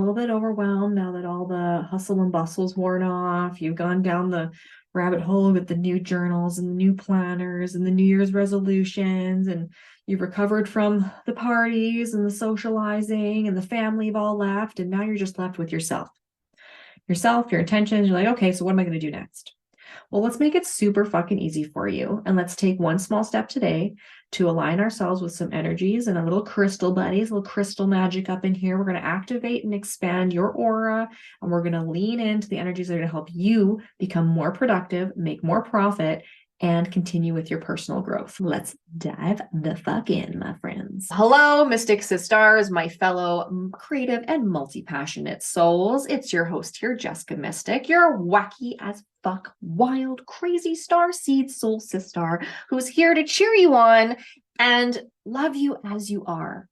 little bit overwhelmed now that all the hustle and bustle's worn off. You've gone down the rabbit hole with the new journals and the new planners and the New Year's resolutions, and you've recovered from the parties and the socializing and the family have all left, and now you're just left with yourself, your intentions. You're like, okay, so what am I going to do next? Well, let's make it super fucking easy for you. And let's take one small step today to align ourselves with some energies and a little crystal buddies, a little crystal magic up in here. We're going to activate and expand your aura, and we're going to lean into the energies that are going to help you become more productive, make more profit, and continue with your personal growth. Let's dive the fuck in, my friends. Hello, Mystic Sisters, my fellow creative and multi-passionate souls. It's your host here, Jessica Mystic, your wacky as fuck, wild, crazy star seed soul sister who's here to cheer you on and love you as you are.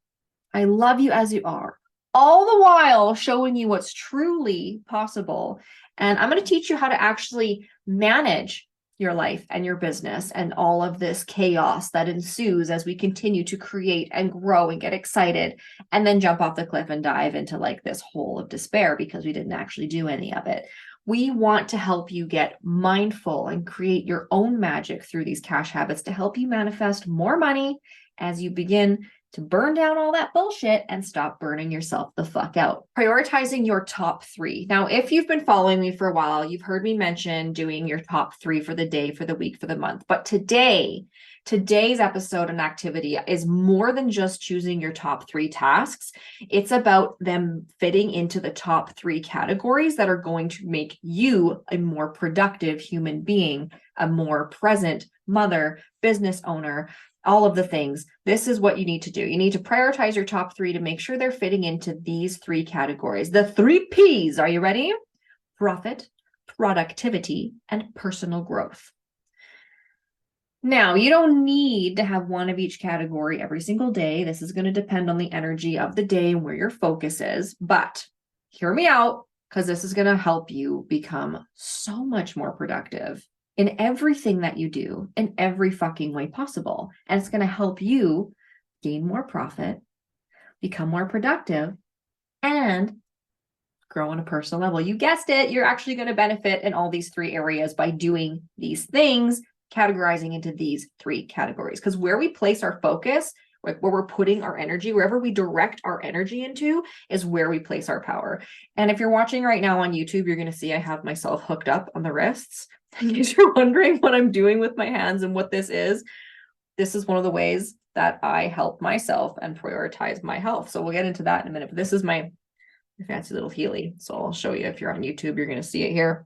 I love you as you are, all the while showing you what's truly possible. And I'm going to teach you how to actually manage your life and your business and all of this chaos that ensues as we continue to create and grow and get excited and then jump off the cliff and dive into like this hole of despair because we didn't actually do any of it. We want to help you get mindful and create your own magic through these cash habits to help you manifest more money as you begin to burn down all that bullshit and stop burning yourself the fuck out. Prioritizing your top 3. Now, if you've been following me for a while, you've heard me mention doing your top 3 for the day, for the week, for the month. But today's episode and activity is more than just choosing your top 3 tasks. It's about them fitting into the top 3 categories that are going to make you a more productive human being, a more present mother, business owner, all of the things. This is what you need to do. You need to prioritize your top 3 to make sure they're fitting into these 3 categories. The 3 Ps. Are you ready? Profit, productivity, and personal growth. Now, you don't need to have one of each category every single day. This is going to depend on the energy of the day and where your focus is. But hear me out, because this is going to help you become so much more productive in everything that you do in every fucking way possible. And it's going to help you gain more profit, become more productive, and grow on a personal level. You guessed it. You're actually going to benefit in all these 3 areas by doing these things, categorizing into these 3 categories. Because where we place our focus, like where we're putting our energy, wherever we direct our energy into is where we place our power. And if you're watching right now on YouTube, you're going to see I have myself hooked up on the wrists. In case you're wondering what I'm doing with my hands and what this is one of the ways that I help myself and prioritize my health. So we'll get into that in a minute. But this is my fancy little Healy. So I'll show you if you're on YouTube, you're going to see it here.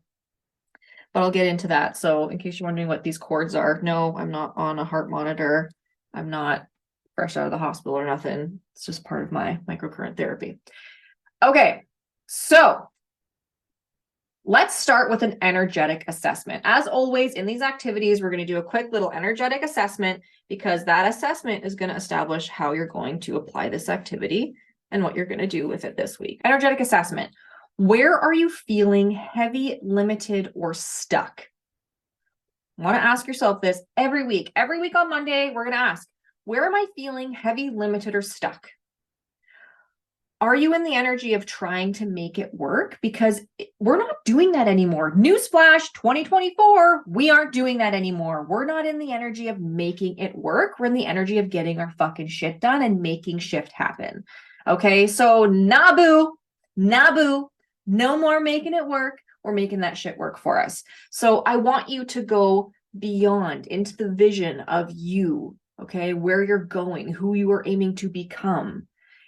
But I'll get into that. So in case you're wondering what these cords are, no, I'm not on a heart monitor. I'm not fresh out of the hospital or nothing. It's just part of my microcurrent therapy. Okay, so let's start with an energetic assessment. As always, in these activities, we're going to do a quick little energetic assessment because that assessment is going to establish how you're going to apply this activity and what you're going to do with it this week. Energetic assessment. Where are you feeling heavy, limited, or stuck? I want to ask yourself this every week. Every week on Monday, we're going to ask, where am I feeling heavy, limited, or stuck? Are you in the energy of trying to make it work? Because we're not doing that anymore. Newsflash, 2024, we aren't doing that anymore. We're not in the energy of making it work. We're in the energy of getting our fucking shit done and making shift happen. Okay, so Nabu, no more making it work. We're making that shit work for us. So I want you to go beyond into the vision of you, okay, where you're going, who you are aiming to become.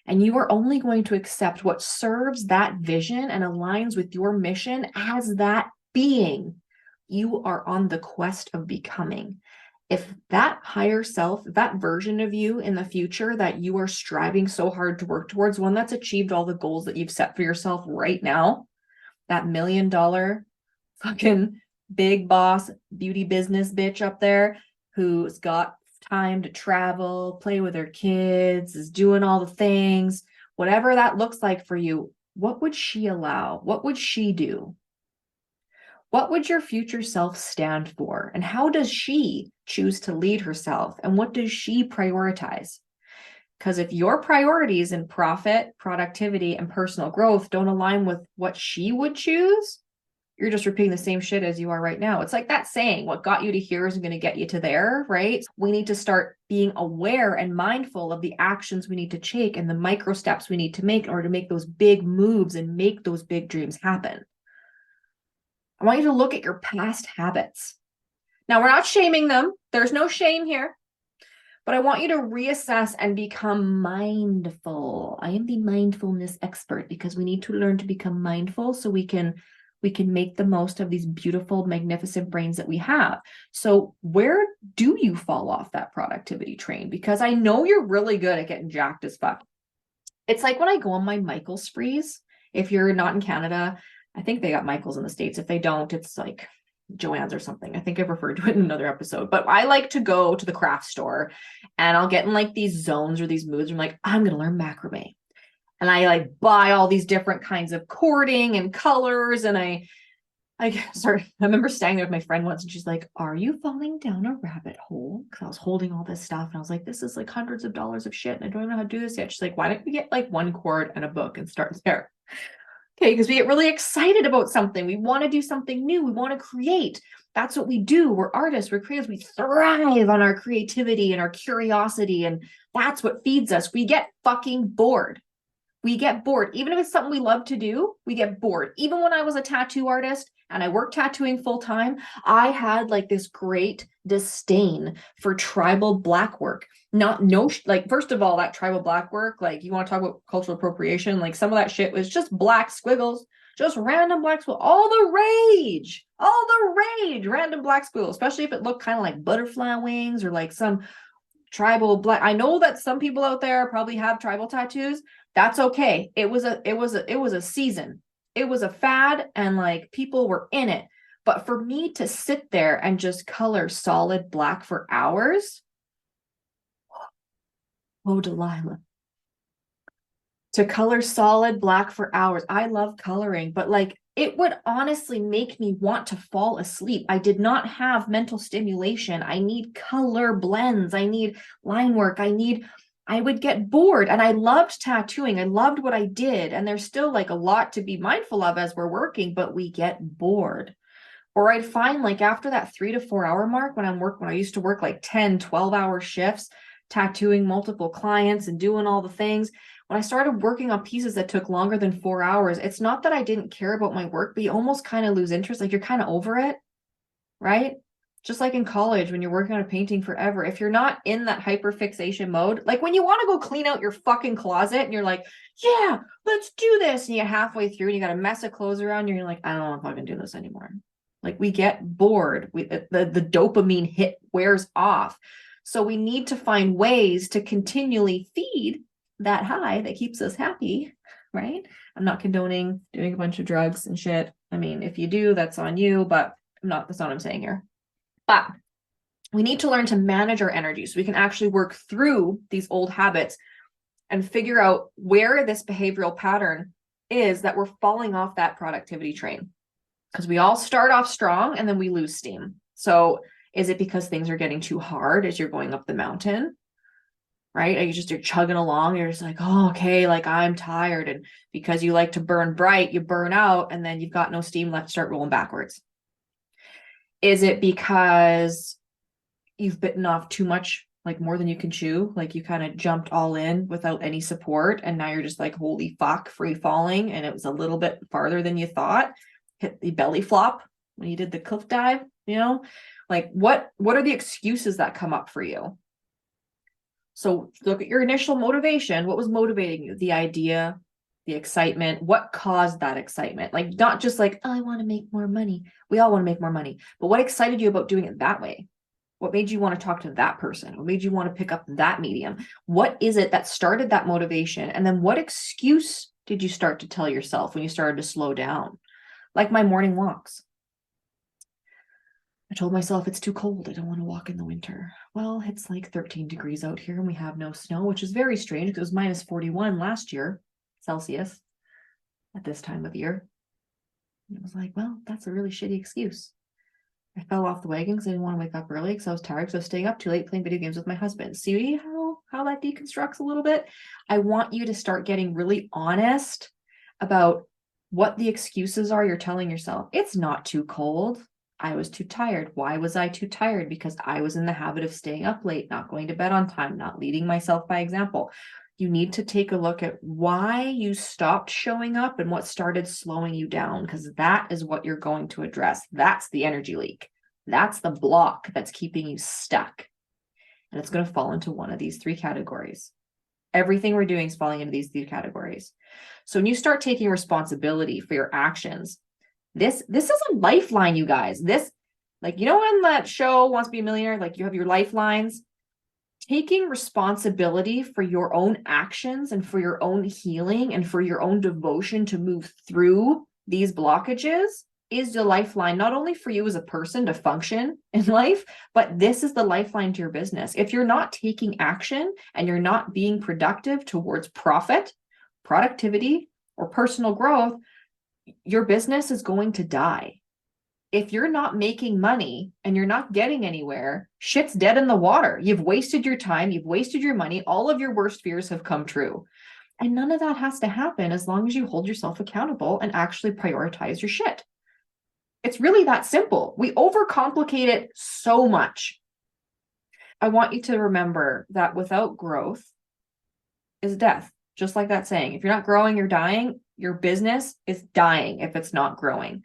And you are only going to accept what serves that vision and aligns with your mission as that being you are on the quest of becoming. If that higher self, that version of you in the future that you are striving so hard to work towards, one that's achieved all the goals that you've set for yourself right now, that $1 million fucking big boss beauty business bitch up there who's got time to travel, play with her kids, is doing all the things, whatever that looks like for you, what would she allow? What would she do? What would your future self stand for? And how does she choose to lead herself? And what does she prioritize? Because if your priorities in profit, productivity, and personal growth don't align with what she would choose, you're just repeating the same shit as you are right now. It's like that saying, what got you to here isn't going to get you to there, right? We need to start being aware and mindful of the actions we need to take and the micro steps we need to make in order to make those big moves and make those big dreams happen. I want you to look at your past habits. Now, we're not shaming them. There's no shame here. But I want you to reassess and become mindful. I am the mindfulness expert because we need to learn to become mindful so we can make the most of these beautiful, magnificent brains that we have. So where do you fall off that productivity train? Because I know you're really good at getting jacked as fuck. It's like when I go on my Michael's sprees, if you're not in Canada, I think they got Michael's in the States. If they don't, it's like Joanne's or something. I think I've referred to it in another episode, but I like to go to the craft store and I'll get in like these zones or these moods. I'm like, I'm going to learn macrame. And I like buy all these different kinds of cording and colors. And I remember standing there with my friend once and she's like, are you falling down a rabbit hole? Because I was holding all this stuff and I was like, this is like hundreds of dollars of shit. And I don't know how to do this yet. She's like, why don't we get like one cord and a book and start there? Okay, because we get really excited about something. We want to do something new. We want to create. That's what we do. We're artists. We're creatives. We thrive on our creativity and our curiosity. And that's what feeds us. We get fucking bored. We get bored. Even if it's something we love to do, we get bored. Even when I was a tattoo artist and I worked tattooing full time, I had like this great disdain for tribal black work. Like, first of all, that tribal black work, like you want to talk about cultural appropriation, like some of that shit was just black squiggles, just random black squiggles, all the rage, random black squiggles, especially if it looked kind of like butterfly wings or like some tribal black. I know that some people out there probably have tribal tattoos. That's okay. It was a season. It was a fad and like people were in it. But for me to sit there and just color solid black for hours, oh, Delilah. To color solid black for hours. I love coloring, but like it would honestly make me want to fall asleep. I did not have mental stimulation. I need color blends. I need line work. I would get bored, and I loved tattooing. I loved what I did. And there's still like a lot to be mindful of as we're working, but we get bored. Or I'd find like after that 3 to 4 hour mark when I used to work like 10, 12-hour shifts, tattooing multiple clients and doing all the things. When I started working on pieces that took longer than 4 hours, it's not that I didn't care about my work, but you almost kind of lose interest. Like you're kind of over it, right? Just like in college, when you're working on a painting forever, if you're not in that hyperfixation mode, like when you want to go clean out your fucking closet and you're like, yeah, let's do this. And you get halfway through and you got a mess of clothes around you and you're like, I don't want to fucking do this anymore. Like we get bored. The dopamine hit wears off. So we need to find ways to continually feed that high that keeps us happy, right? I'm not condoning doing a bunch of drugs and shit. I mean, if you do, that's on you, but that's not what I'm saying here. But we need to learn to manage our energy so we can actually work through these old habits and figure out where this behavioral pattern is that we're falling off that productivity train. Because we all start off strong and then we lose steam. So is it because things are getting too hard as you're going up the mountain? Right? You're chugging along. You're just like, oh, okay, like I'm tired. And because you like to burn bright, you burn out and then you've got no steam left, start rolling backwards. Is it because you've bitten off too much, like more than you can chew? Like you kind of jumped all in without any support. And now you're just like, holy fuck, free falling. And it was a little bit farther than you thought. Hit the belly flop when you did the cliff dive, like what are the excuses that come up for you? So look at your initial motivation. What was motivating you? The idea, the excitement. What caused that excitement? Like not just like, oh, I want to make more money. We all want to make more money. But what excited you about doing it that way? What made you want to talk to that person? What made you want to pick up that medium? What is it that started that motivation? And then what excuse did you start to tell yourself when you started to slow down? Like my morning walks. I told myself it's too cold. I don't want to walk in the winter. Well, it's like 13 degrees out here and we have no snow, which is very strange because it was minus 41 last year, Celsius, at this time of year. And it was like, well, that's a really shitty excuse. I fell off the wagon because I didn't want to wake up early because I was tired because I was staying up too late playing video games with my husband. See how how that deconstructs a little bit, I want you to start getting really honest about what the excuses are you're telling yourself. It's not too cold. I was too tired. Why was I too tired? Because I was in the habit of staying up late, not going to bed on time, not leading myself by example. You need to take a look at why you stopped showing up and what started slowing you down, because that is what you're going to address. That's the energy leak. That's the block that's keeping you stuck. And it's going to fall into one of these three categories. Everything we're doing is falling into these three categories. So when you start taking responsibility for your actions, this is a lifeline, you guys. This, like, you know, when that show Wants to Be a Millionaire, like you have your lifelines, taking responsibility for your own actions and for your own healing and for your own devotion to move through these blockages is the lifeline, not only for you as a person to function in life, but this is the lifeline to your business. If you're not taking action and you're not being productive towards profit, productivity, or personal growth, your business is going to die. If you're not making money and you're not getting anywhere, shit's dead in the water. You've wasted your time, you've wasted your money, all of your worst fears have come true. And none of that has to happen as long as you hold yourself accountable and actually prioritize your shit. It's really that simple. We overcomplicate it so much. I want you to remember that without growth is death. Just like that saying, if you're not growing, you're dying. Your business is dying if it's not growing.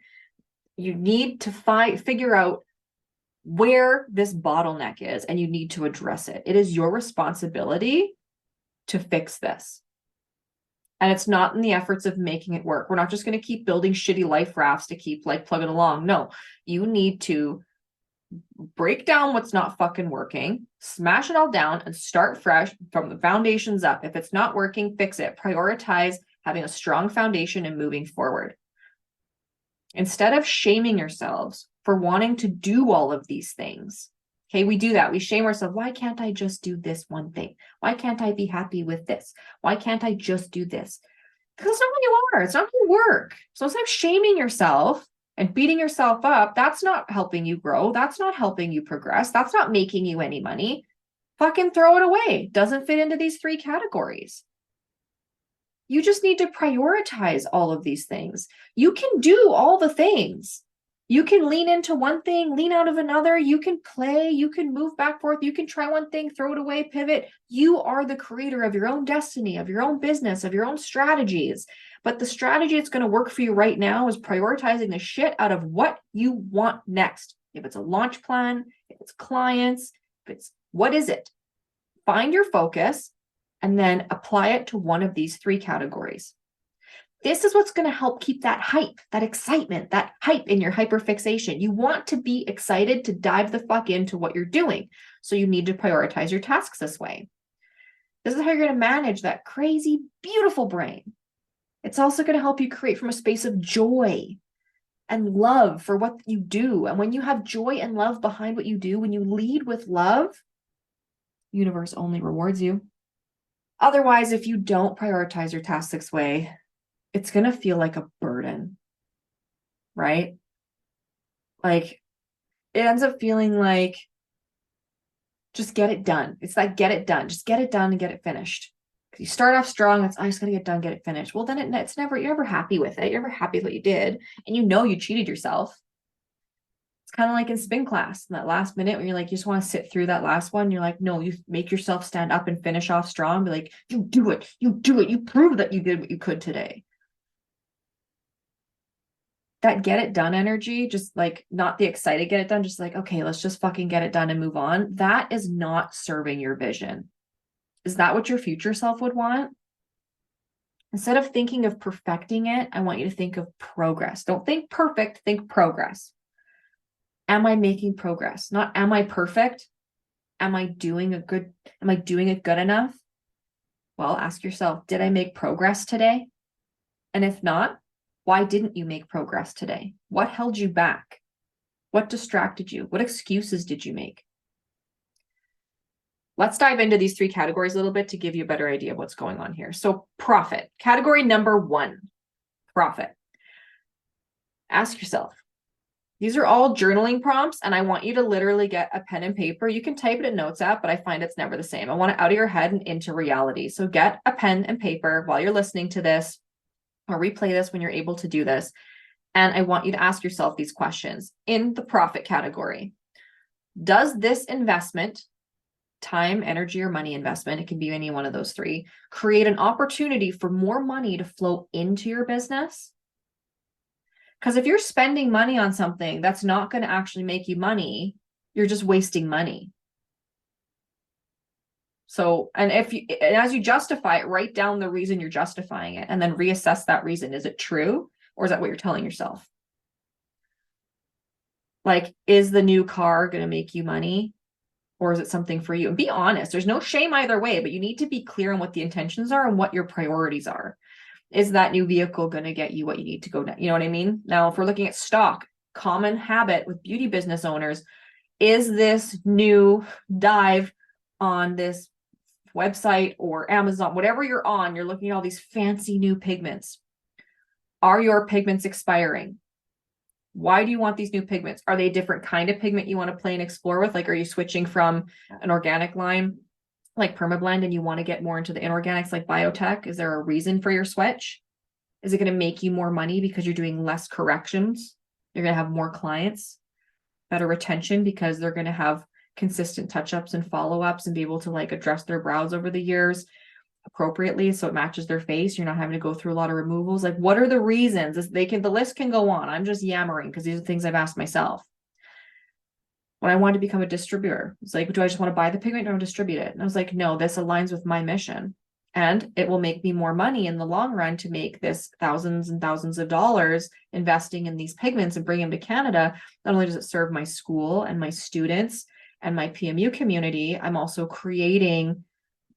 You need to figure out where this bottleneck is, and you need to address it. It is your responsibility to fix this. And it's not in the efforts of making it work. We're not just going to keep building shitty life rafts to keep like plugging along. No, you need to break down what's not fucking working, smash it all down, and start fresh from the foundations up. If it's not working, fix it. Prioritize having a strong foundation and moving forward. Instead of shaming yourselves for wanting to do all of these things, okay, we do that. We shame ourselves. Why can't I just do this one thing? Why can't I be happy with this? Why can't I just do this? Because it's not who you are. It's not who you work. So instead of shaming yourself and beating yourself up, that's not helping you grow. That's not helping you progress. That's not making you any money. Fucking throw it away. Doesn't fit into these three categories. You just need to prioritize all of these things. You can do all the things. You can lean into one thing, lean out of another. You can play, you can move back and forth. You can try one thing, throw it away, pivot. You are the creator of your own destiny, of your own business, of your own strategies. But the strategy that's going to work for you right now is prioritizing the shit out of what you want next. If it's a launch plan, if it's clients, if it's, what is it? Find your focus and then apply it to one of these three categories. This is what's going to help keep that hype, that excitement, that hype in your hyperfixation. You want to be excited to dive the fuck into what you're doing. So you need to prioritize your tasks this way. This is how you're going to manage that crazy, beautiful brain. It's also going to help you create from a space of joy and love for what you do. And when you have joy and love behind what you do, when you lead with love, the universe only rewards you. Otherwise, if you don't prioritize your tasks this way, it's going to feel like a burden, right? Like it ends up feeling like just get it done. It's like get it done. Just get it done and get it finished. You start off strong. It's I just got to get done, get it finished. Well, then it's never, you're never happy with it. You're never happy with what you did. And you know you cheated yourself. It's kind of like in spin class, that last minute when you're like, you just want to sit through that last one. You're like, no, you make yourself stand up and finish off strong. Be like, you do it. You do it. You prove that you did what you could today. That get it done energy, just like not the excited get it done, just like, okay, let's just fucking get it done and move on. That is not serving your vision. Is that what your future self would want? Instead of thinking of perfecting it, I want you to think of progress. Don't think perfect, think progress. Am I making progress? Not am I perfect? Am I doing it good enough? Well, ask yourself, did I make progress today? And if not, why didn't you make progress today? What held you back? What distracted you? What excuses did you make? Let's dive into these three categories a little bit to give you a better idea of what's going on here. So profit, category number one, profit. Ask yourself, These are all journaling prompts, and I want you to literally get a pen and paper. You can type it in Notes app, but I find it's never the same. I want it out of your head and into reality. So get a pen and paper while you're listening to this, or replay this when you're able to do this. And I want you to ask yourself these questions in the profit category. Does this investment, time, energy, or money investment, it can be any one of those three, create an opportunity for more money to flow into your business? Because if you're spending money on something that's not going to actually make you money, you're just wasting money. So, and as you justify it, write down the reason you're justifying it and then reassess that reason. Is it true? Or is that what you're telling yourself? Like, is the new car going to make you money? Or is it something for you? And be honest. There's no shame either way, but you need to be clear on what the intentions are and what your priorities are. Is that new vehicle going to get you what you need to go? You know what I mean? Now, if we're looking at stock, common habit with beauty business owners, is this new dive on this website or Amazon, whatever you're on, you're looking at all these fancy new pigments. Are your pigments expiring? Why do you want these new pigments? Are they a different kind of pigment you want to play and explore with? Like, are you switching from an organic line like Permablend and you want to get more into the inorganics like biotech? Is there a reason for your switch? Is it going to make you more money because you're doing less corrections? You're going to have more clients, better retention because they're going to have consistent touch-ups and follow-ups and be able to like address their brows over the years appropriately so it matches their face. You're not having to go through a lot of removals. Like, what are the reasons? The list can go on. I'm just yammering because these are things I've asked myself. When I wanted to become a distributor, it's like, do I just want to buy the pigment or distribute it? And I was like, no, this aligns with my mission. And it will make me more money in the long run to make this thousands and thousands of dollars investing in these pigments and bring them to Canada. Not only does it serve my school and my students and my PMU community, I'm also creating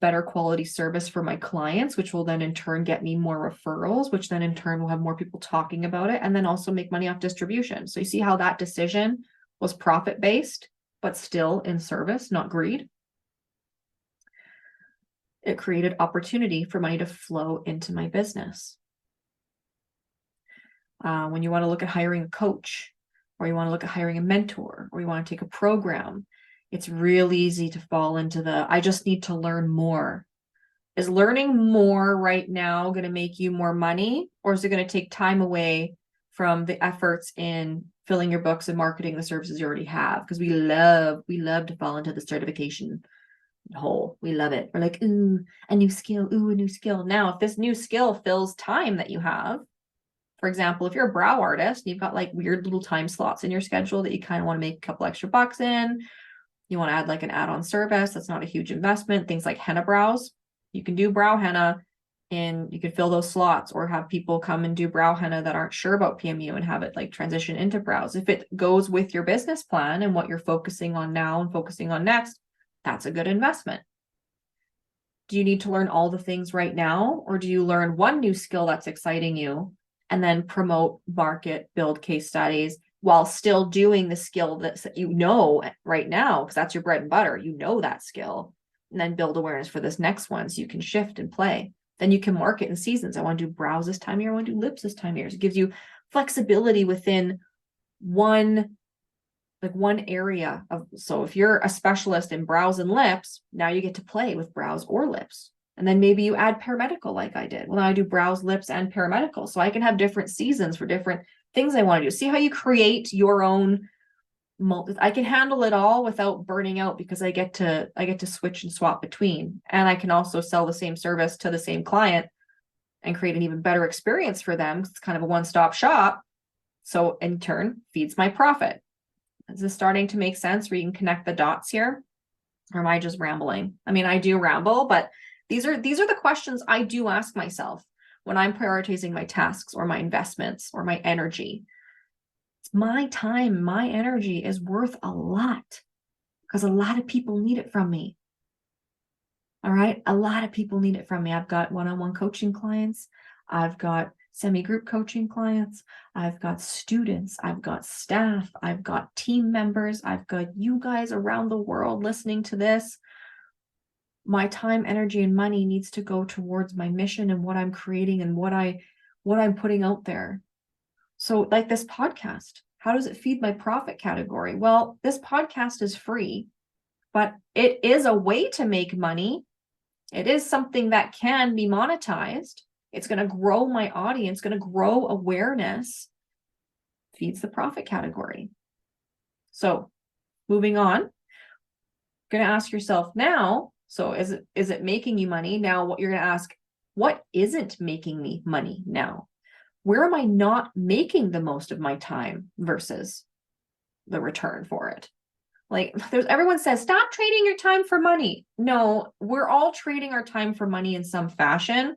better quality service for my clients, which will then in turn get me more referrals, which then in turn will have more people talking about it and then also make money off distribution. So you see how that decision was profit-based, but still in service, not greed. It created opportunity for money to flow into my business. When you want to look at hiring a coach, or you want to look at hiring a mentor, or you want to take a program, it's real easy to fall into I just need to learn more. Is learning more right now going to make you more money, or is it going to take time away from the efforts in filling your books and marketing the services you already have? Because we love to fall into the certification hole. We love it. We're like, ooh, a new skill. Ooh, a new skill. Now, if this new skill fills time that you have, for example, if you're a brow artist, you've got like weird little time slots in your schedule that you kind of want to make a couple extra bucks in. You want to add like an add-on service. That's not a huge investment. Things like henna brows. You can do brow henna and you can fill those slots or have people come and do brow henna that aren't sure about PMU and have it like transition into brows. If it goes with your business plan and what you're focusing on now and focusing on next, that's a good investment. Do you need to learn all the things right now? Or do you learn one new skill that's exciting you and then promote, market, build case studies while still doing the skill that you know right now, because that's your bread and butter. You know that skill, and then build awareness for this next one so you can shift and play. Then you can market in seasons. I want to do brows this time of year. I want to do lips this time of year. It gives you flexibility within one area of. So if you're a specialist in brows and lips, now you get to play with brows or lips. And then maybe you add paramedical like I did. Well, now I do brows, lips, and paramedical. So I can have different seasons for different things I want to do. See how you create your own I can handle it all without burning out because I get to switch and swap between. And I can also sell the same service to the same client and create an even better experience for them. It's kind of a one-stop shop. So in turn, feeds my profit. Is this starting to make sense where you can connect the dots here? Or am I just rambling? I mean, I do ramble, but these are the questions I do ask myself when I'm prioritizing my tasks or my investments or my energy. It's my time, my energy is worth a lot because a lot of people need it from me. All right. A lot of people need it from me. I've got one-on-one coaching clients. I've got semi-group coaching clients. I've got students. I've got staff. I've got team members. I've got you guys around the world listening to this. My time, energy, and money needs to go towards my mission and what I'm creating and what I'm putting out there. So like this podcast, How does it feed my profit category? Well, this podcast is free, but it is a way to make money. It is something that can be monetized. It's going to grow my audience, going to grow awareness, feeds the profit category. So moving on, going to ask yourself now, so is it making you money? Now what you're going to ask, what isn't making me money now? Where am I not making the most of my time versus the return for it? Like everyone says, stop trading your time for money. No, we're all trading our time for money in some fashion,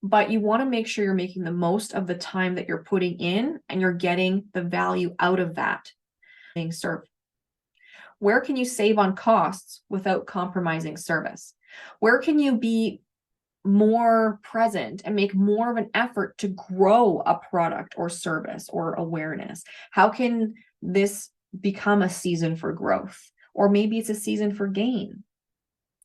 but you want to make sure you're making the most of the time that you're putting in and you're getting the value out of that being served. Where can you save on costs without compromising service? Where can you be more present and make more of an effort to grow a product or service or awareness? How can this become a season for growth? Or maybe it's a season for gain.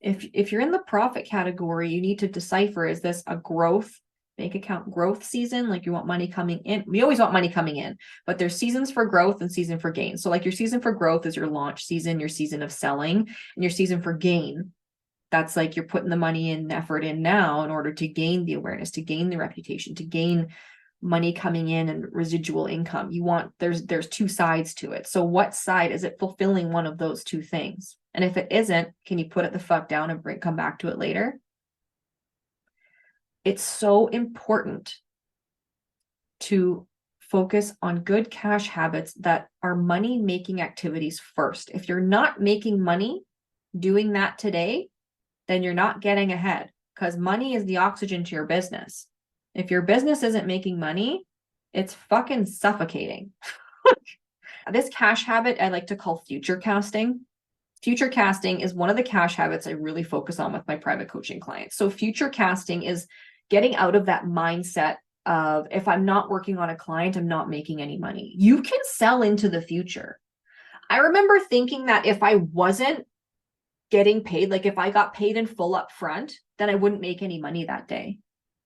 If you're in the profit category, you need to decipher, is this a growth bank account growth season? Like you want money coming in. We always want money coming in, but there's seasons for growth and season for gain. So like your season for growth is your launch season, your season of selling, and your season for gain, that's like you're putting the money and effort in now in order to gain the awareness, to gain the reputation, to gain money coming in and residual income. You want, there's two sides to it. So what side is it fulfilling one of those two things? And if it isn't, can you put it the fuck down and come back to it later? It's so important to focus on good cash habits that are money making activities first. If you're not making money doing that today, then you're not getting ahead, because money is the oxygen to your business. If your business isn't making money, it's fucking suffocating. This cash habit I like to call future casting. Future casting is one of the cash habits I really focus on with my private coaching clients. So future casting is getting out of that mindset of, if I'm not working on a client, I'm not making any money. You can sell into the future. I remember thinking that if I wasn't getting paid, like if I got paid in full up front, then I wouldn't make any money that day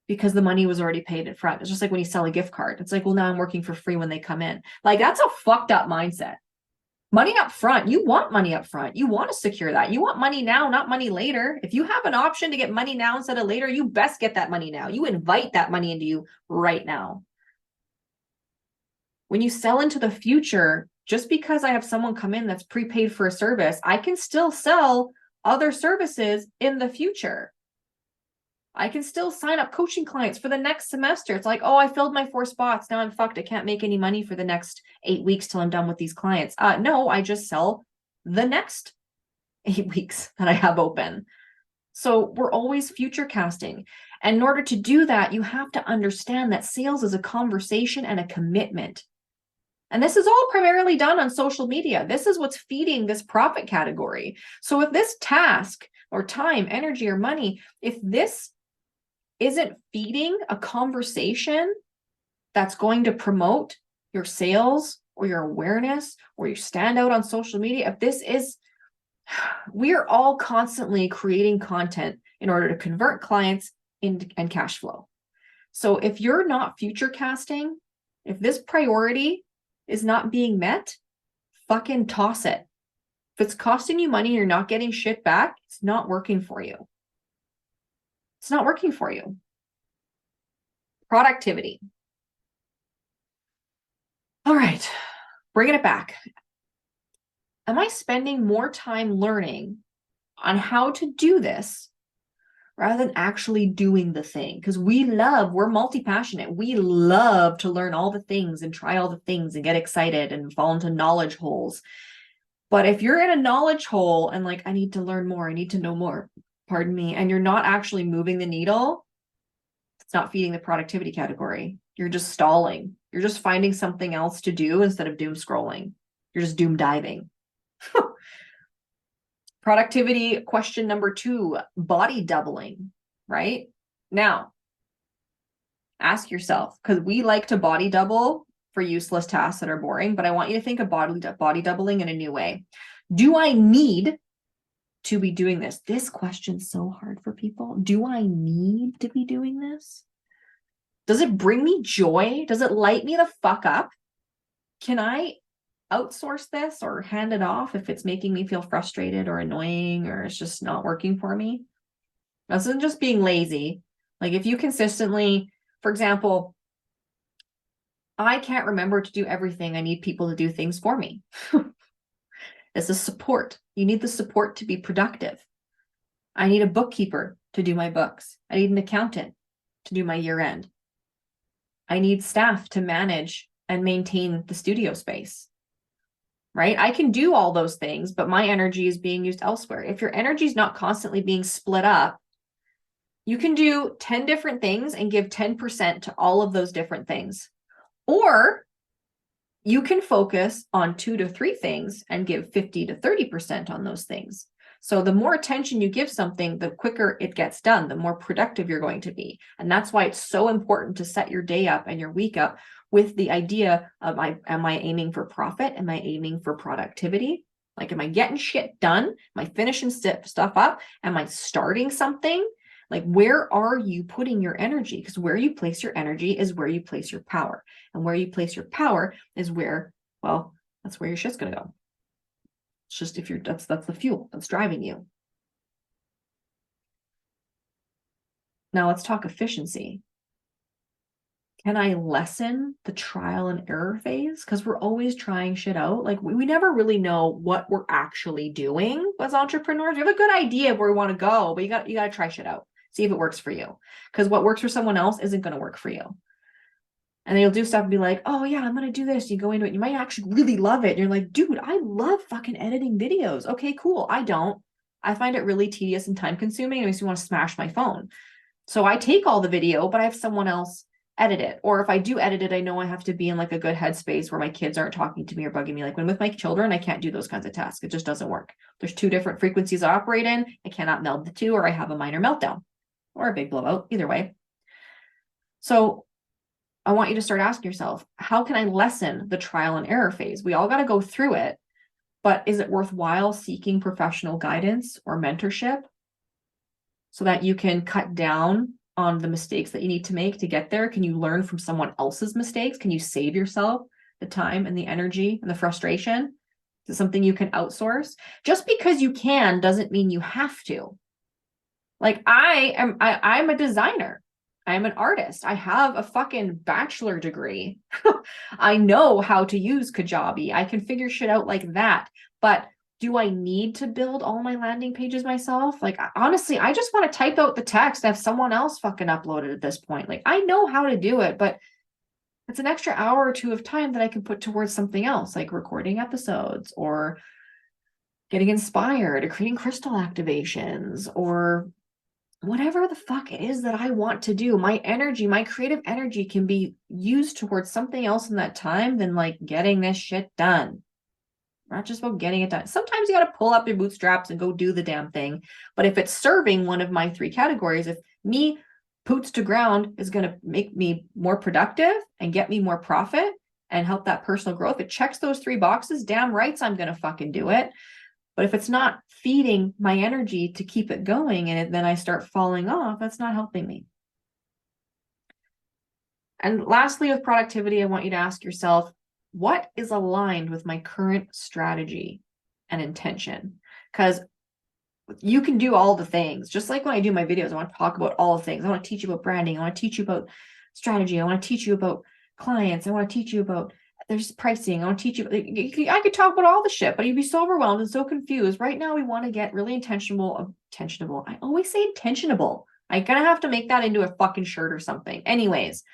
because the money was already paid in front. It's just like when you sell a gift card. It's like, well, now I'm working for free when they come in. Like that's a fucked up mindset. Money up front, you want money up front. You want to secure that. You want money now, not money later. If you have an option to get money now instead of later, you best get that money now. You invite that money into you right now. When you sell into the future, just because I have someone come in that's prepaid for a service, I can still sell other services in the future. I can still sign up coaching clients for the next semester. It's like, oh, I filled my 4 spots. Now I'm fucked. I can't make any money for the next 8 weeks till I'm done with these clients. No, I just sell the next 8 weeks that I have open. So we're always future casting. And in order to do that, you have to understand that sales is a conversation and a commitment. And this is all primarily done on social media. This is what's feeding this profit category. So if this task or time, energy, or money, if this isn't feeding a conversation that's going to promote your sales or your awareness or your standout on social media, if this is, we are all constantly creating content in order to convert clients and cash flow. So if you're not future casting, if this priority is not being met, fucking toss it. If it's costing you money and you're not getting shit back, it's not working for you. It's not working for you. Productivity. All right, bringing it back. Am I spending more time learning on how to do this rather than actually doing the thing? Because we're multi-passionate. We love to learn all the things and try all the things and get excited and fall into knowledge holes. But if you're in a knowledge hole and like, I need to learn more, I need to know more, pardon me, and you're not actually moving the needle, it's not feeding the productivity category. You're just stalling. You're just finding something else to do instead of doom scrolling. You're just doom diving. Productivity question number 2, body doubling, right? Now, ask yourself, because we like to body double for useless tasks that are boring, but I want you to think of body doubling in a new way. Do I need to be doing this? This question's so hard for people. Do I need to be doing this? Does it bring me joy? Does it light me the fuck up? can I outsource this or hand it off if it's making me feel frustrated or annoying or it's just not working for me? This isn't just being lazy. Like if you consistently, for example, I can't remember to do everything. I need people to do things for me. This is support. You need the support to be productive. I need a bookkeeper to do my books. I need an accountant to do my year end. I need staff to manage and maintain the studio space, right? I can do all those things, but my energy is being used elsewhere. If your energy is not constantly being split up, you can do 10 different things and give 10% to all of those different things. Or you can focus on 2 to 3 things and give 50 to 30% on those things. So the more attention you give something, the quicker it gets done, the more productive you're going to be. And that's why it's so important to set your day up and your week up with the idea of, am I aiming for profit? Am I aiming for productivity? Like, am I getting shit done? Am I finishing stuff up? Am I starting something? Like, where are you putting your energy? Because where you place your energy is where you place your power. And where you place your power is where, well, that's where your shit's going to go. It's just if you're, that's the fuel that's driving you. Now let's talk efficiency. Can I lessen the trial and error phase? Because we're always trying shit out. Like we never really know what we're actually doing as entrepreneurs. We have a good idea of where we want to go, but you got to try shit out. See if it works for you. Because what works for someone else isn't going to work for you. And then you'll do stuff and be like, oh yeah, I'm going to do this. You go into it. You might actually really love it. And you're like, dude, I love fucking editing videos. Okay, cool. I don't. I find it really tedious and time consuming. It makes me want to smash my phone. So I take all the video, but I have someone else edit it. Or if I do edit it, I know I have to be in like a good headspace where my kids aren't talking to me or bugging me. Like when with my children, I can't do those kinds of tasks. It just doesn't work. There's 2 different frequencies I operate in. I cannot meld the 2, or I have a minor meltdown or a big blowout, either way. So I want you to start asking yourself, how can I lessen the trial and error phase? We all got to go through it, but is it worthwhile seeking professional guidance or mentorship so that you can cut down on the mistakes that you need to make to get there? Can you learn from someone else's mistakes? Can you save yourself the time and the energy and the frustration? Is it something you can outsource? Just because you can doesn't mean you have to. Like I'm a designer. I'm an artist. I have a fucking bachelor degree. I know how to use Kajabi. I can figure shit out like that. But do I need to build all my landing pages myself? Like, honestly, I just want to type out the text and have someone else fucking upload it at this point. Like, I know how to do it, but it's an extra hour or 2 of time that I can put towards something else, like recording episodes or getting inspired or creating crystal activations or whatever the fuck it is that I want to do. My energy, my creative energy can be used towards something else in that time than like getting this shit done. Not just about getting it done. Sometimes you got to pull up your bootstraps and go do the damn thing. But if it's serving one of my 3 categories, if me boots to ground is going to make me more productive and get me more profit and help that personal growth, it checks those 3 boxes, damn rights I'm going to fucking do it. But if it's not feeding my energy to keep it going and then I start falling off, that's not helping me. And lastly, with productivity, I want you to ask yourself, what is aligned with my current strategy and intention? Because you can do all the things. Just like when I do my videos, I want to talk about all the things. I want to teach you about branding. I want to teach you about strategy. I want to teach you about clients. I want to teach you about there's pricing. I want to teach you. I could talk about all the shit, but you'd be so overwhelmed and so confused. Right now, we want to get really intentional. I always say intentionable. I'm going to have to make that into a fucking shirt or something. Anyways,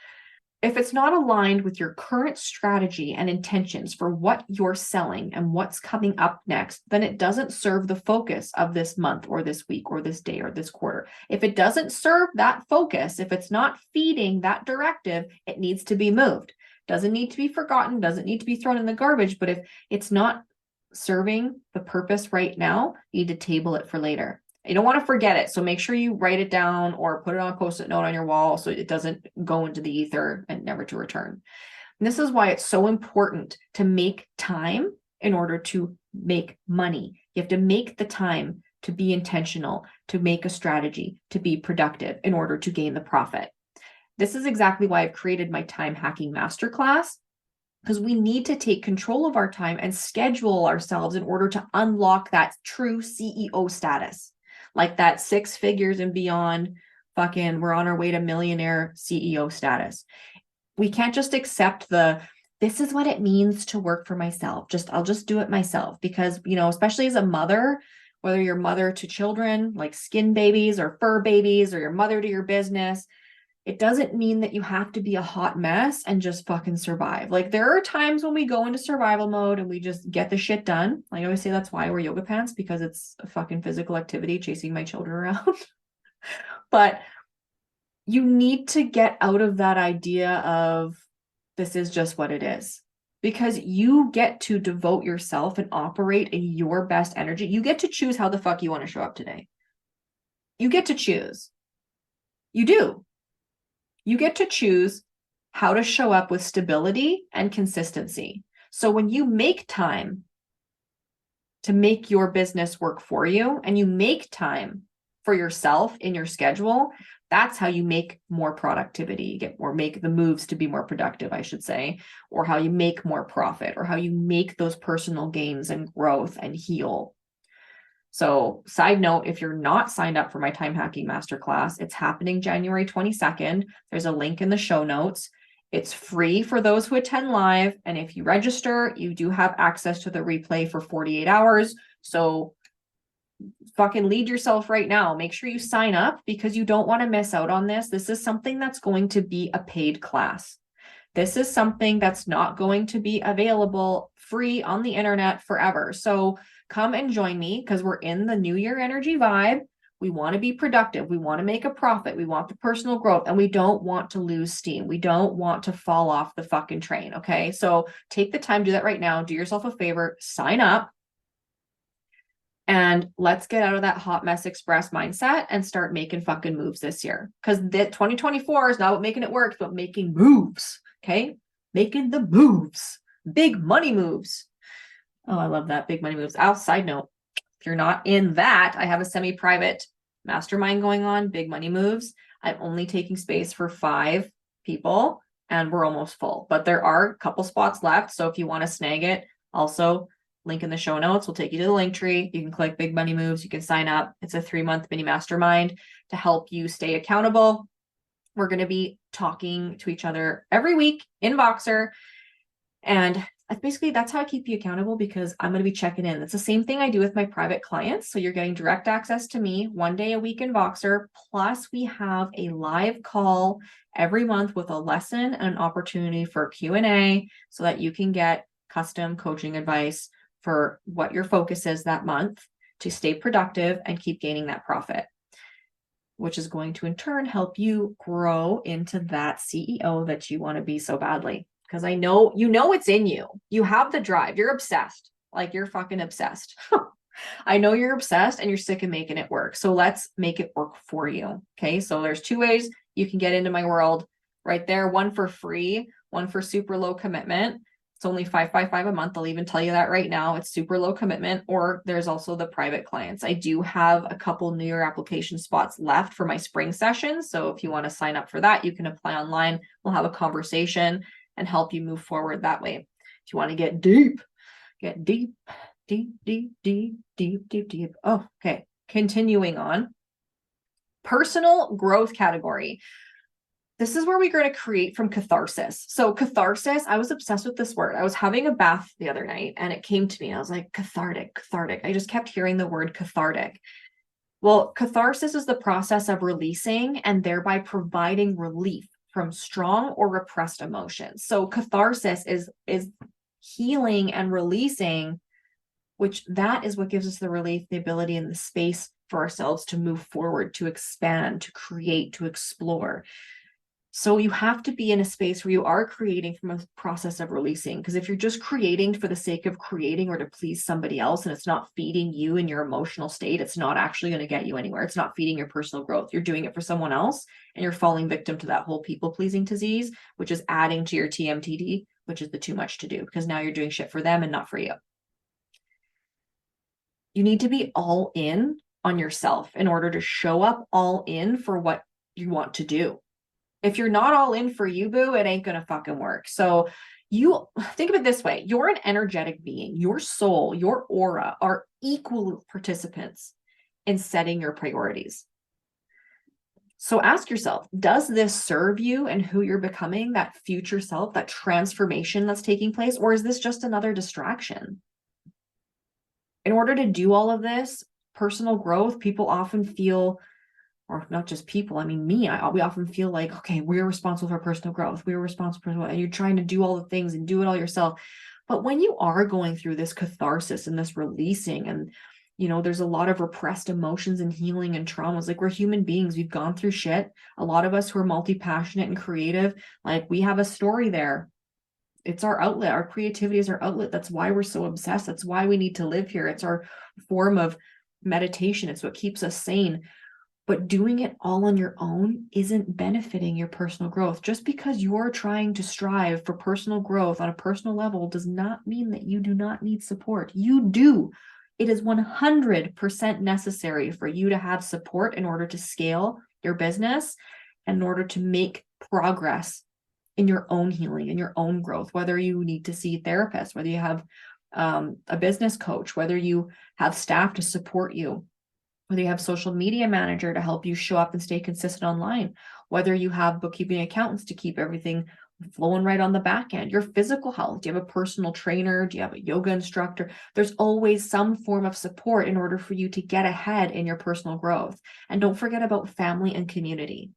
if it's not aligned with your current strategy and intentions for what you're selling and what's coming up next, then it doesn't serve the focus of this month or this week or this day or this quarter. If it doesn't serve that focus, if it's not feeding that directive, it needs to be moved. Doesn't need to be forgotten, doesn't need to be thrown in the garbage, but if it's not serving the purpose right now, you need to table it for later. You don't want to forget it, so make sure you write it down or put it on a post-it note on your wall so it doesn't go into the ether and never to return. And this is why it's so important to make time in order to make money. You have to make the time to be intentional, to make a strategy, to be productive in order to gain the profit. This is exactly why I've created my time hacking masterclass. because we need to take control of our time and schedule ourselves in order to unlock that true CEO status, like that 6 figures and beyond. Fucking, we're on our way to millionaire CEO status. We can't just accept this is what it means to work for myself. I'll just do it myself, because, especially as a mother, whether you're mother to children like skin babies or fur babies, or your mother to your business, it doesn't mean that you have to be a hot mess and just fucking survive. Like, there are times when we go into survival mode and we just get the shit done. I always say that's why I wear yoga pants, because it's a fucking physical activity chasing my children around. But you need to get out of that idea of this is just what it is, because you get to devote yourself and operate in your best energy. You get to choose how the fuck you want to show up today. You get to choose. You do. You get to choose how to show up with stability and consistency. So when you make time to make your business work for you, and you make time for yourself in your schedule, that's how you make more productivity, make the moves to be more productive, I should say, or how you make more profit, or how you make those personal gains and growth and heal. So, side note, if you're not signed up for my time hacking masterclass, it's happening January 22nd. There's a link in the show notes. It's free for those who attend live. And if you register, you do have access to the replay for 48 hours. So fucking lead yourself right now. Make sure you sign up, because you don't want to miss out on this. This is something that's going to be a paid class. This is something that's not going to be available free on the internet forever. So come and join me, because we're in the New Year energy vibe. We want to be productive. We want to make a profit. We want the personal growth, and we don't want to lose steam. We don't want to fall off the fucking train. Okay. So take the time, do that right now. Do yourself a favor, sign up, and let's get out of that hot mess express mindset and start making fucking moves this year. Because 2024 is not about making it work, but making moves. Okay. Making the moves, big money moves. Oh, I love that. Big money moves. Side note, if you're not in that, I have a semi-private mastermind going on, big money moves. I'm only taking space for 5 people, and we're almost full, but there are a couple spots left. So if you want to snag it, also link in the show notes will take you to the link tree. You can click big money moves. You can sign up. It's a 3-month mini mastermind to help you stay accountable. We're going to be talking to each other every week in Voxer. And that's how I keep you accountable, because I'm going to be checking in. It's the same thing I do with my private clients. So you're getting direct access to me 1 day a week in Voxer. Plus we have a live call every month with a lesson and an opportunity for Q&A, so that you can get custom coaching advice for what your focus is that month to stay productive and keep gaining that profit, which is going to in turn help you grow into that CEO that you want to be so badly. Because I know, it's in you. You have the drive. You're obsessed. Like, you're fucking obsessed. I know you're obsessed and you're sick of making it work. So let's make it work for you. Okay. So there's 2 ways you can get into my world right there. One for free, one for super low commitment. It's only $555 a month. I'll even tell you that right now. It's super low commitment. Or there's also the private clients. I do have a couple New Year application spots left for my spring sessions. So if you want to sign up for that, you can apply online. We'll have a conversation and help you move forward that way. If you want to get deep. Oh, okay. Continuing on. Personal growth category. This is where we're going to create from catharsis. So catharsis, I was obsessed with this word. I was having a bath the other night and it came to me. I was like, cathartic. I just kept hearing the word cathartic. Well, catharsis is the process of releasing and thereby providing relief from strong or repressed emotions. So catharsis is healing and releasing, which that is what gives us the relief, the ability, and the space for ourselves to move forward, to expand, to create, to explore. So you have to be in a space where you are creating from a process of releasing. Because if you're just creating for the sake of creating or to please somebody else, and it's not feeding you in your emotional state, it's not actually going to get you anywhere. It's not feeding your personal growth. You're doing it for someone else, and you're falling victim to that whole people pleasing disease, which is adding to your TMTD, which is the too much to do, because now you're doing shit for them and not for you. You need to be all in on yourself in order to show up all in for what you want to do. If you're not all in for you, boo, it ain't going to fucking work. So You think of it this way. You're an energetic being. Your soul, your aura are equal participants in setting your priorities. So ask yourself, does this serve you and who you're becoming, that future self, that transformation that's taking place, or is this just another distraction? In order to do all of this personal growth, people often feel, or not just people, I mean, we often feel like, okay, we're responsible for personal growth. We're responsible for, and you're trying to do all the things and do it all yourself. But when you are going through this catharsis and this releasing, and there's a lot of repressed emotions and healing and traumas. Like, we're human beings. We've gone through shit. A lot of us who are multi-passionate and creative, like, we have a story there. It's our outlet. Our creativity is our outlet. That's why we're so obsessed. That's why we need to live here. It's our form of meditation. It's what keeps us sane. But doing it all on your own isn't benefiting your personal growth. Just because you're trying to strive for personal growth on a personal level does not mean that you do not need support. You do. It is 100% necessary for you to have support in order to scale your business and in order to make progress in your own healing, in your own growth, whether you need to see therapists, whether you have a business coach, whether you have staff to support you, whether you have social media manager to help you show up and stay consistent online, whether you have bookkeeping accountants to keep everything flowing right on the back end, your physical health. Do you have a personal trainer? Do you have a yoga instructor? There's always some form of support in order for you to get ahead in your personal growth. And don't forget about family and community.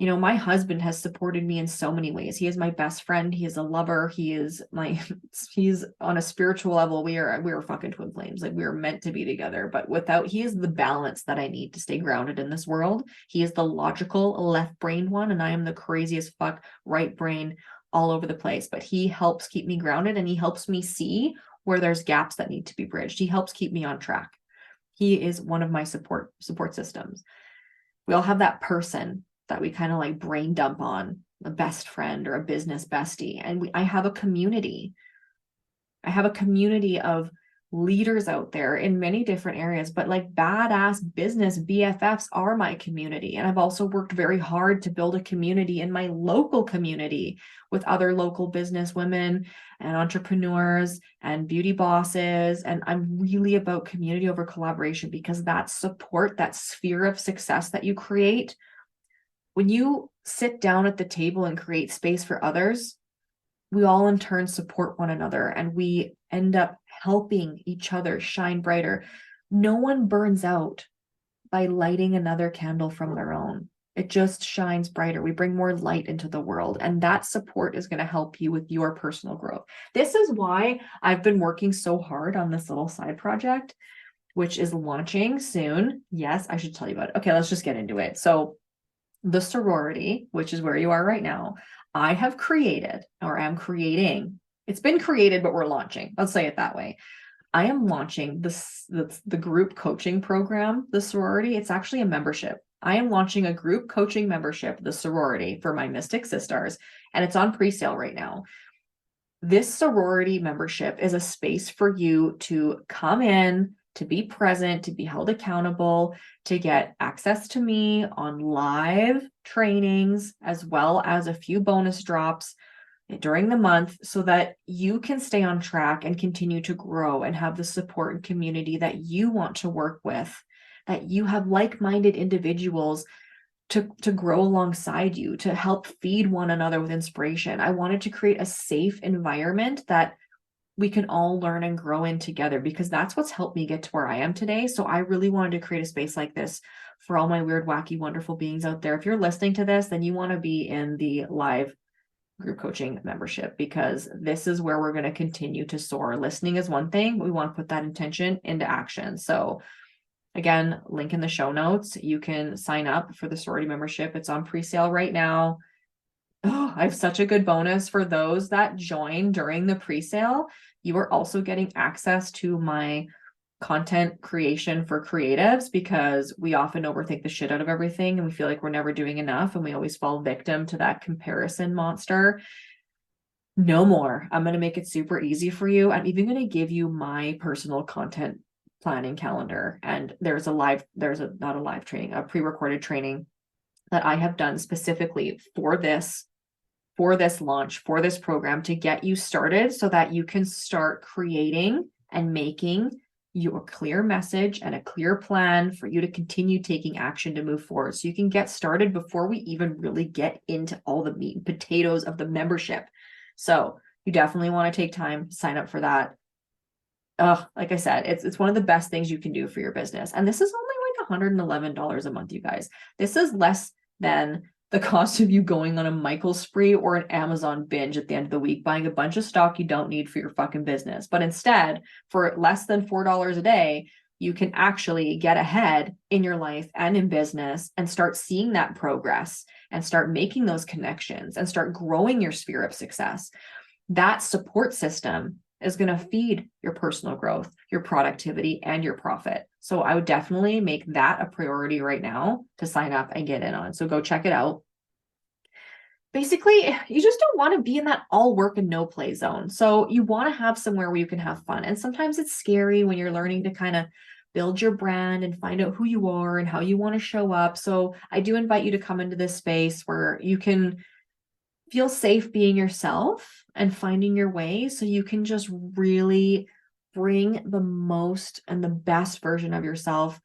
My husband has supported me in so many ways. He is my best friend. He is a lover. He's on a spiritual level. We are fucking twin flames. Like, we are meant to be together, but he is the balance that I need to stay grounded in this world. He is the logical left-brained one, and I am the craziest fuck right brain all over the place. But he helps keep me grounded, and he helps me see where there's gaps that need to be bridged. He helps keep me on track. He is one of my support systems. We all have that person that we kind of like brain dump on, a best friend or a business bestie. And I have a community. I have a community of leaders out there in many different areas, but like badass business BFFs are my community. And I've also worked very hard to build a community in my local community with other local business women and entrepreneurs and beauty bosses. And I'm really about community over collaboration, because that support, that sphere of success that you create, when you sit down at the table and create space for others, we all in turn support one another, and we end up helping each other shine brighter. No one burns out by lighting another candle from their own. It just shines brighter. We bring more light into the world, and that support is going to help you with your personal growth. This is why I've been working so hard on this little side project, which is launching soon. Yes, I should tell you about it. Okay, let's just get into it. So the sorority, which is where you are right now, I have created, or am creating. It's been created, but we're launching. Let's say it that way. I am launching the group coaching program, the sorority. It's actually a membership. I am launching a group coaching membership, the sorority, for my Mystic Sisters, and it's on pre-sale right now. This sorority membership is a space for you to come in, to be present, to be held accountable, to get access to me on live trainings, as well as a few bonus drops during the month, so that you can stay on track and continue to grow and have the support and community that you want to work with, that you have like-minded individuals to grow alongside you, to help feed one another with inspiration. I wanted to create a safe environment that we can all learn and grow in together, because that's what's helped me get to where I am today. So I really wanted to create a space like this for all my weird, wacky, wonderful beings out there. If you're listening to this, then you want to be in the live group coaching membership, because this is where we're going to continue to soar. Listening is one thing, but we want to put that intention into action. So again, link in the show notes. You can sign up for the sorority membership. It's on pre-sale right now. Oh, I have such a good bonus for those that join during the pre-sale. You are also getting access to my content creation for creatives, because we often overthink the shit out of everything and we feel like we're never doing enough, and we always fall victim to that comparison monster. No more. I'm going to make it super easy for you. I'm even going to give you my personal content planning calendar. And there's not a live training, a pre-recorded training that I have done specifically for this for this launch, for this program to get you started so that you can start creating and making your clear message and a clear plan for you to continue taking action to move forward. So you can get started before we even really get into all the meat and potatoes of the membership. So you definitely want to take time to sign up for that. Like I said, it's one of the best things you can do for your business. And this is only like $111 a month, you guys. This is less than the cost of you going on a Michael spree or an Amazon binge at the end of the week, buying a bunch of stock you don't need for your fucking business. But instead, for less than $4 a day, you can actually get ahead in your life and in business and start seeing that progress and start making those connections and start growing your sphere of success. That support system is going to feed your personal growth, your productivity, and your profit. So I would definitely make that a priority right now to sign up and get in on. So go check it out. Basically, you just don't want to be in that all work and no play zone. So you want to have somewhere where you can have fun. And sometimes it's scary when you're learning to kind of build your brand and find out who you are and how you want to show up. So I do invite you to come into this space where you can feel safe being yourself and finding your way so you can just really bring the most and the best version of yourself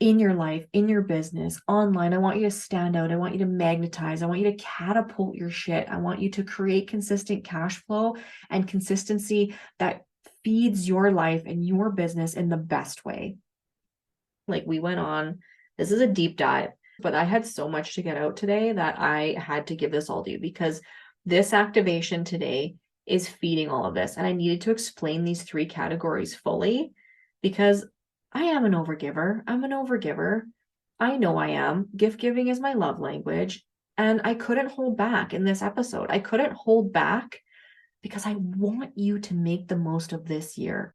in your life, in your business, online. I want you to stand out. I want you to magnetize. I want you to catapult your shit. I want you to create consistent cash flow and consistency that feeds your life and your business in the best way. Like we went on, this is a deep dive, but I had so much to get out today that I had to give this all to you because this activation today is feeding all of this. And I needed to explain these 3 categories fully because I am an overgiver. I'm an overgiver. I know I am. Gift giving is my love language. And I couldn't hold back in this episode. I couldn't hold back because I want you to make the most of this year.